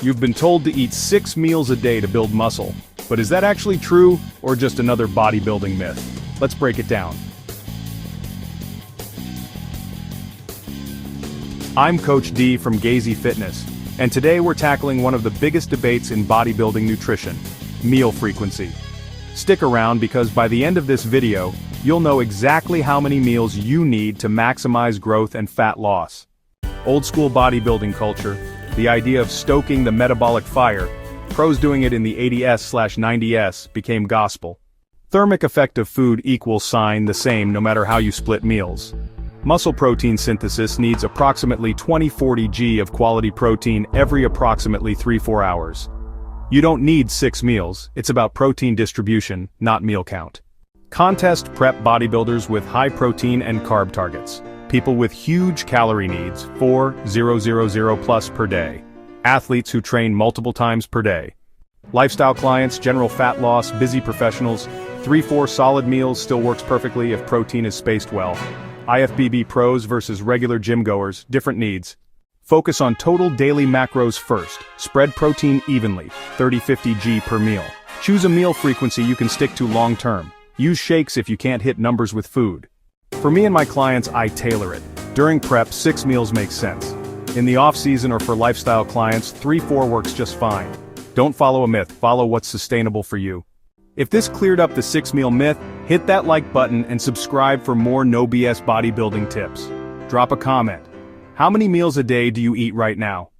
You've been told to eat 6 meals a day to build muscle, but is that actually true, or just another bodybuilding myth? Let's break it down. I'm Coach D from Gazey Fitness, and today we're tackling one of the biggest debates in bodybuilding nutrition: meal frequency. Stick around because by the end of this video, you'll know exactly how many meals you need to maximize growth and fat loss. Old school bodybuilding culture, the idea of stoking the metabolic fire, pros doing it in the 80s/90s, became gospel. Thermic effect of food equals sign the same no matter how you split meals. Muscle protein synthesis needs approximately 20-40 g of quality protein every approximately 3-4 hours. You don't need 6 meals, it's about protein distribution, not meal count. Contest prep bodybuilders with high protein and carb targets. People with huge calorie needs, 4,000 plus per day. Athletes who train multiple times per day. Lifestyle clients, general fat loss, busy professionals, 3-4 solid meals still works perfectly if protein is spaced well. IFBB pros versus regular gym goers, different needs. Focus on total daily macros first, spread protein evenly, 30-50 g per meal. Choose a meal frequency you can stick to long term. Use shakes if you can't hit numbers with food. For me and my clients, I tailor it. During prep, 6 meals makes sense. In the off-season or for lifestyle clients, 3-4 works just fine. Don't follow a myth, follow what's sustainable for you. If this cleared up the 6-meal myth, hit that like button and subscribe for more no BS bodybuilding tips. Drop a comment. How many meals a day do you eat right now?